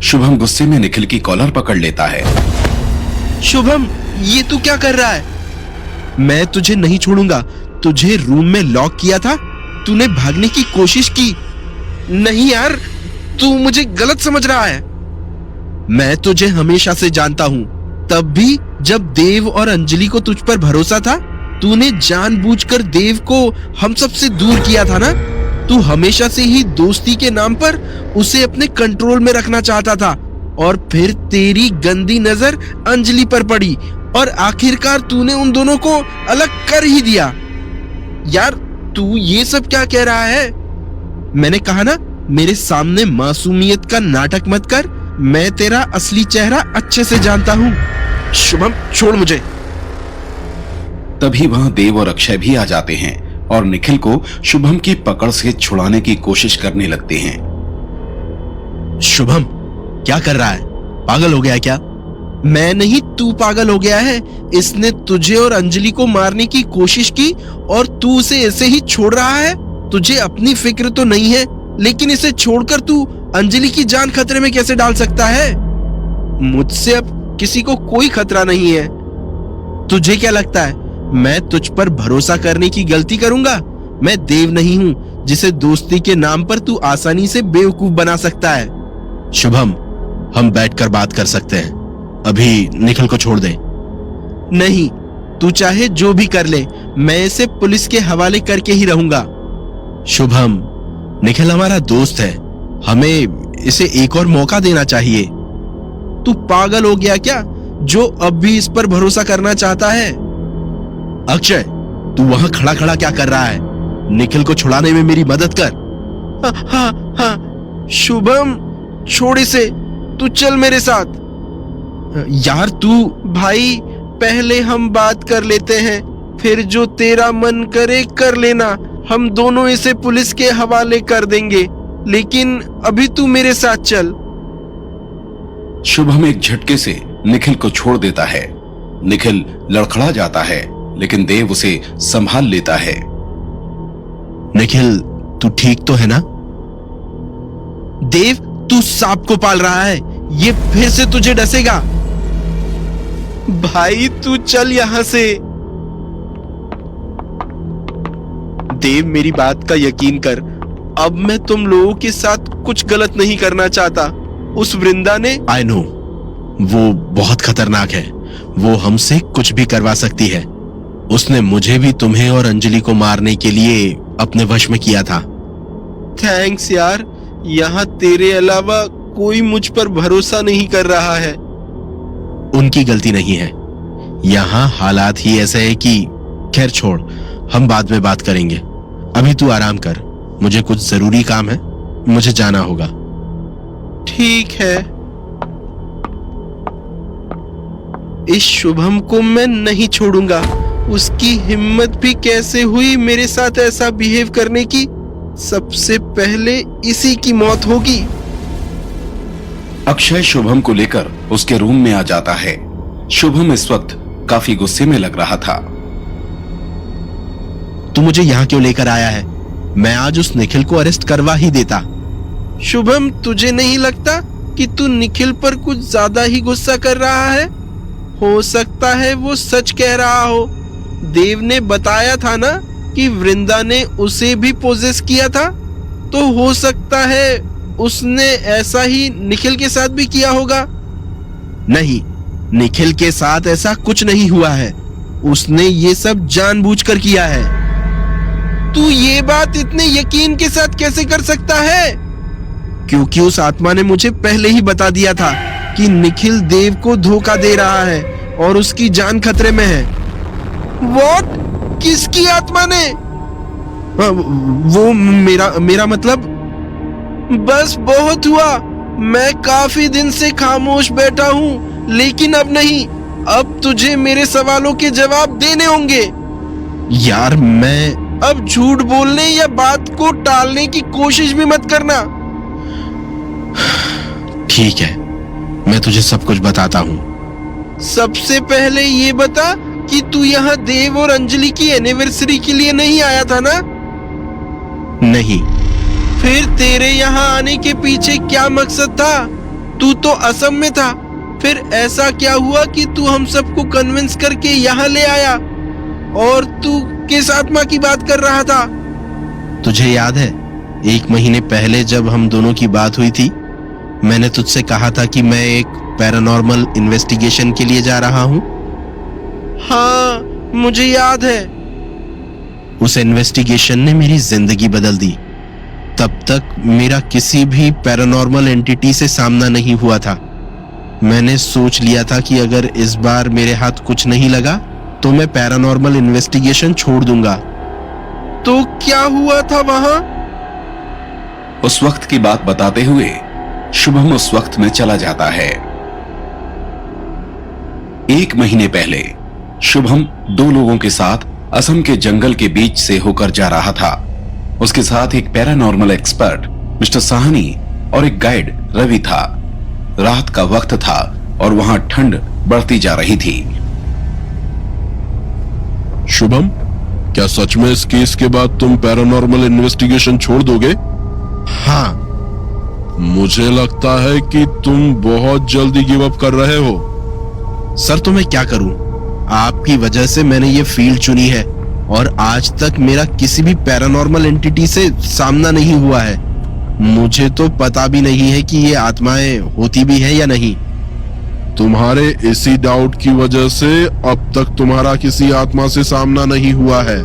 शुभम गुस्से में निखिल की कॉलर पकड़ लेता है। शुभम, ये तू क्या कर रहा है? मैं तुझे नहीं छोड़ूंगा। तुझे रूम में लॉक किया था, तूने भागने की कोशिश की। नहीं यार, तू मुझे गलत समझ रहा है। मैं तुझे हमेशा से जानता हूँ। तब भी जब देव और अंजलि को तुझ पर भरोसा था, तूने जानबूझकर देव को हम सबसे दूर किया था ना। तू हमेशा से ही दोस्ती के नाम पर उसे अपने कंट्रोल में रखना चाहता था, और फिर तेरी गंदी नजर अंजलि पर पड़ी और आखिरकार तूने उन दोनों को अलग कर ही दिया। यार, तू ये सब क्या कह रहा है? मैंने कहा ना, मेरे सामने मासूमियत का नाटक मत कर। मैं तेरा असली चेहरा अच्छे से जानता हूँ। शुभम, छोड़ मुझे। तभी वहां देव और अक्षय भी आ जाते हैं और निखिल को शुभम की पकड़ से छुड़ाने की कोशिश करने लगते हैं। शुभम, क्या कर रहा है? पागल हो गया क्या? मैं नहीं, तू पागल हो गया है। इसने तुझे और अंजलि को मारने की कोशिश की और तू उसे ऐसे ही छोड़ रहा है। तुझे अपनी फिक्र तो नहीं है, लेकिन इसे छोड़कर तू अंजलि की जान खतरे में कैसे डाल सकता है? मुझसे अब किसी को कोई खतरा नहीं है। तुझे क्या लगता है मैं तुझ पर भरोसा करने की गलती करूंगा? मैं देव नहीं हूं जिसे दोस्ती के नाम पर तू आसानी से बेवकूफ बना सकता है। शुभम, हम बैठकर बात कर सकते हैं। अभी निखिल को छोड़ दे। नहीं, तू चाहे जो भी कर ले, मैं इसे पुलिस के हवाले करके ही रहूंगा। शुभम, निखिल हमारा दोस्त है, हमें इसे एक और मौका देना चाहिए। तू पागल हो गया क्या, जो अब भी इस पर भरोसा करना चाहता है? अक्षय, तू वहां खड़ा खड़ा क्या कर रहा है? निखिल को छुड़ाने में मेरी मदद कर। हाँ, शुभम, छोड़ इसे, तू चल मेरे साथ। यार तू, भाई, पहले हम बात कर लेते हैं, फिर जो तेरा मन करे कर लेना। हम दोनों इसे पुलिस के हवाले कर देंगे, लेकिन अभी तू मेरे साथ चल। शुभम एक झटके से निखिल को छोड़ देता है। निखिल लड़खड़ा जाता है, लेकिन देव उसे संभाल लेता है। निखिल, तू ठीक तो है ना? देव, तू सांप को पाल रहा है, ये फिर से तुझे डसेगा। भाई तू चल यहां से। देव, मेरी बात का यकीन कर, अब मैं तुम लोगों के साथ कुछ गलत नहीं करना चाहता। उस वृंदा ने, आई नो, वो बहुत खतरनाक है। वो हमसे कुछ भी करवा सकती है। उसने मुझे भी तुम्हें और अंजलि को मारने के लिए अपने वश में किया था। थैंक्स यार, यहाँ तेरे अलावा कोई मुझ पर भरोसा नहीं कर रहा है। उनकी गलती नहीं है, यहाँ हालात ही ऐसे है कि खैर छोड़, हम बाद में बात करेंगे। अभी तू आराम कर, मुझे कुछ जरूरी काम है, मुझे जाना होगा। ठीक है। इस शुभम को मैं नहीं छोड़ूंगा। उसकी हिम्मत भी कैसे हुई मेरे साथ ऐसा बिहेव करने की? सबसे पहले इसी की मौत होगी। अक्षय शुभम को लेकर उसके रूम में आ जाता है। शुभम इस वक्त काफी गुस्से में लग रहा था। तू मुझे यहाँ क्यों लेकर आया है? मैं आज उस निखिल को अरेस्ट करवा ही देता। शुभम, तुझे नहीं लगता कि तू निखिल पर कुछ ज्यादा ही गुस्सा कर रहा है? हो सकता है वो सच कह रहा हो। देव ने बताया था ना कि वृंदा ने उसे भी पोजेस किया था, तो हो सकता है उसने ऐसा ही निखिल के साथ भी किया होगा। नहीं, निखिल के साथ ऐसा कुछ नहीं हुआ है। उसने ये सब जानबूझकर किया है। तू ये बात इतने यकीन के साथ कैसे कर सकता है? क्योंकि उस आत्मा ने मुझे पहले ही बता दिया था कि निखिल देव को धोखा दे रहा है और उसकी जान खतरे में है। What? किसकी आत्मा ने? वो मेरा मतलब। बस बहुत हुआ। मैं काफी दिन से खामोश बैठा हूँ, लेकिन अब नहीं। अब तुझे मेरे सवालों के जवाब देने होंगे। यार, मैं अब झूठ बोलने या बात को टालने की कोशिश भी मत करना। ठीक है, मैं तुझे सब कुछ बताता हूँ। सबसे पहले ये बता कि तू यहाँ देव और अंजलि की एनिवर्सरी के लिए नहीं आया था ना? नहीं। फिर तेरे यहाँ आने के पीछे क्या मकसद था? तू तो असम में था, फिर ऐसा क्या हुआ कि तू हम सबको कन्विंस करके यहाँ ले आया और तू किस आत्मा की बात कर रहा था? तुझे याद है 1 महीने पहले जब हम दोनों की बात हुई थी, मैंने तुझसे कहा था कि मैं एक पैरानॉर्मल इन्वेस्टिगेशन के लिए जा रहा हूँ। हाँ, मुझे याद है। उस इन्वेस्टिगेशन ने मेरी जिंदगी बदल दी। तब तक मेरा किसी भी पैरानॉर्मल एंटिटी से सामना नहीं हुआ था। मैंने सोच लिया था कि अगर इस बार मेरे हाथ कुछ नहीं लगा तो मैं पैरानॉर्मल इन्वेस्टिगेशन छोड़ दूंगा। तो क्या हुआ था वहां? उस वक्त की बात बताते हुए शुभम उस वक्त में चला जाता है। 1 महीने पहले शुभम 2 लोगों के साथ असम के जंगल के बीच से होकर जा रहा था। उसके साथ एक पैरानॉर्मल एक्सपर्ट मिस्टर साहनी और एक गाइड रवि था। रात का वक्त था और वहां ठंड बढ़ती जा रही थी। शुभम, क्या सच में इस केस के बाद तुम पैरानॉर्मल इन्वेस्टिगेशन छोड़ दोगे? हाँ। मुझे लगता है कि तुम बहुत जल्दी गिव अप कर रहे हो। सर, तो मैं क्या करूं? आपकी वजह से मैंने ये फील्ड चुनी है और आज तक मेरा किसी भी पैरानॉर्मल एंटिटी से सामना नहीं हुआ है। मुझे तो पता भी नहीं है कि ये आत्माएं होती भी है या नहीं। तुम्हारे इसी डाउट की वजह से अब तक तुम्हारा किसी आत्मा से सामना नहीं हुआ है।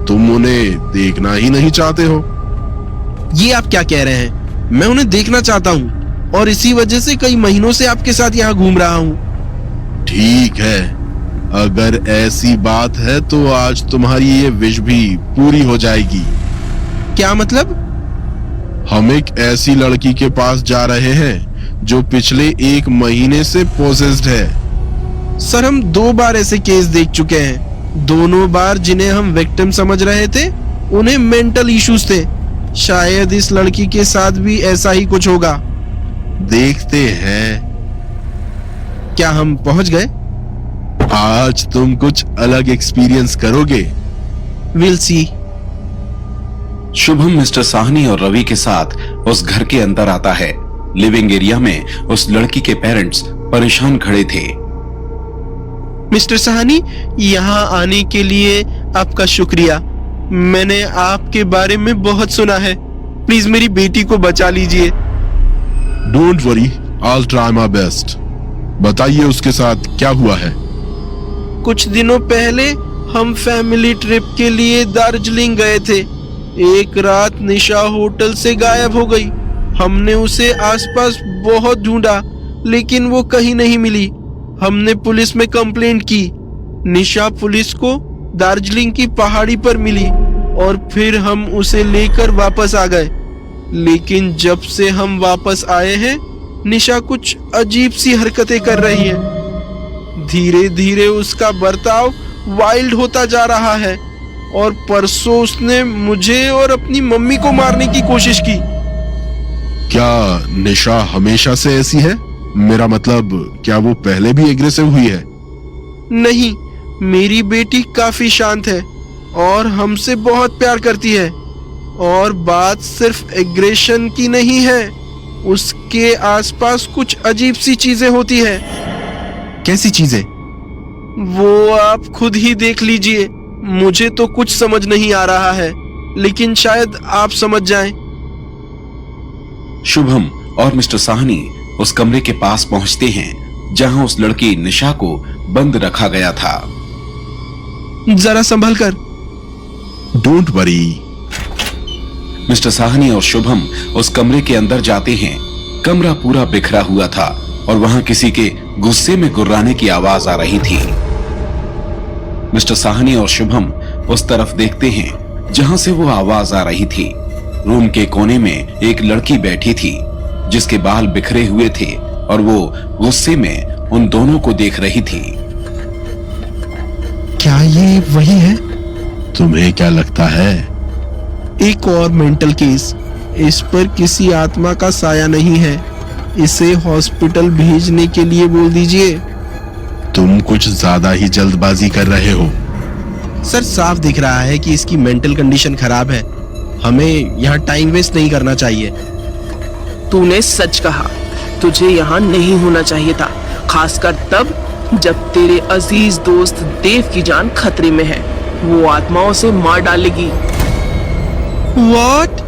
तुम उन्हें देखना ही नहीं चाहते हो। ये आप क्या कह रहे हैं? मैं उन्हें देखना चाहता हूँ और इसी वजह से कई महीनों से आपके साथ यहाँ घूम रहा हूँ। ठीक है, अगर ऐसी बात है तो आज तुम्हारी ये विश भी पूरी हो जाएगी। क्या मतलब? हम एक ऐसी लड़की के पास जा रहे हैं जो पिछले 1 महीने से पोसेस्ड है। सर, हम 2 बार ऐसे केस देख चुके हैं। दोनों बार जिन्हें हम विक्टिम समझ रहे थे उन्हें मेंटल इश्यूज थे। शायद इस लड़की के साथ भी ऐसा ही कुछ होगा। देखते हैं। क्या हम पहुंच गए? आज तुम कुछ अलग एक्सपीरियंस करोगे। Will see. Shubham mister Sahni और रवि के साथ उस घर के अंदर आता है। लिविंग एरिया में उस लड़की के पेरेंट्स परेशान खड़े थे। मिस्टर साहनी, यहाँ आने के लिए आपका शुक्रिया। मैंने आपके बारे में बहुत सुना है। प्लीज मेरी बेटी को बचा लीजिए। Don't worry, I will try my best. बताइए उसके साथ क्या हुआ है। कुछ दिनों पहले हम फैमिली ट्रिप के लिए दार्जिलिंग गए थे। एक रात निशा होटल से गायब हो गई। हमने उसे आसपास बहुत ढूंढा लेकिन वो कहीं नहीं मिली। हमने पुलिस में कंप्लेंट की। निशा पुलिस को दार्जिलिंग की पहाड़ी पर मिली और फिर हम उसे लेकर वापस आ गए। लेकिन जब से हम वापस आए हैं निशा कुछ अजीब सी हरकतें कर रही है। धीरे धीरे उसका बर्ताव वाइल्ड होता जा रहा है और परसों उसने मुझे और अपनी मम्मी को मारने की कोशिश की। क्या निशा हमेशा से ऐसी है? मेरा मतलब, क्या वो पहले भी एग्रेसिव हुई है? नहीं, मेरी बेटी काफी शांत है और हमसे बहुत प्यार करती है। और बात सिर्फ एग्रेशन की नहीं है, उसके आसपास कुछ अजीब सी चीजें होती है। कैसी चीजें? वो आप खुद ही देख लीजिए। मुझे तो कुछ समझ नहीं आ रहा है, लेकिन शायद आप समझ जाएं। शुभम और मिस्टर साहनी उस कमरे के पास पहुंचते हैं जहां उस लड़की निशा को बंद रखा गया था। जरा संभल कर। Don't worry. मिस्टर साहनी और शुभम उस कमरे के अंदर जाते हैं। कमरा पूरा बिखरा हुआ था और वहां किसी के गुस्से में गुर्राने की आवाज आ रही थी। मिस्टर साहनी और शुभम उस तरफ देखते हैं जहां से वो आवाज आ रही थी। रूम के कोने में एक लड़की बैठी थी जिसके बाल बिखरे हुए थे और वो गुस्से में उन दोनों को देख रही थी। क्या ये वही है? तुम्हें क्या लगता है? एक और मेंटल केस। इस पर किसी आत्मा का साया नहीं है। इसे हॉस्पिटल भेजने के लिए बोल दीजिए। तुम कुछ ज्यादा ही जल्दबाजी कर रहे हो। सर, साफ दिख रहा है कि इसकी मेंटल कंडीशन खराब है। हमें यहाँ टाइम वेस्ट नहीं करना चाहिए। तूने सच कहा। तुझे यहाँ नहीं होना चाहिए था, खासकर तब जब तेरे अजीज दोस्त देव की जान खतरे में है। वो आत्माओं से मार डालेगी। व्हाट?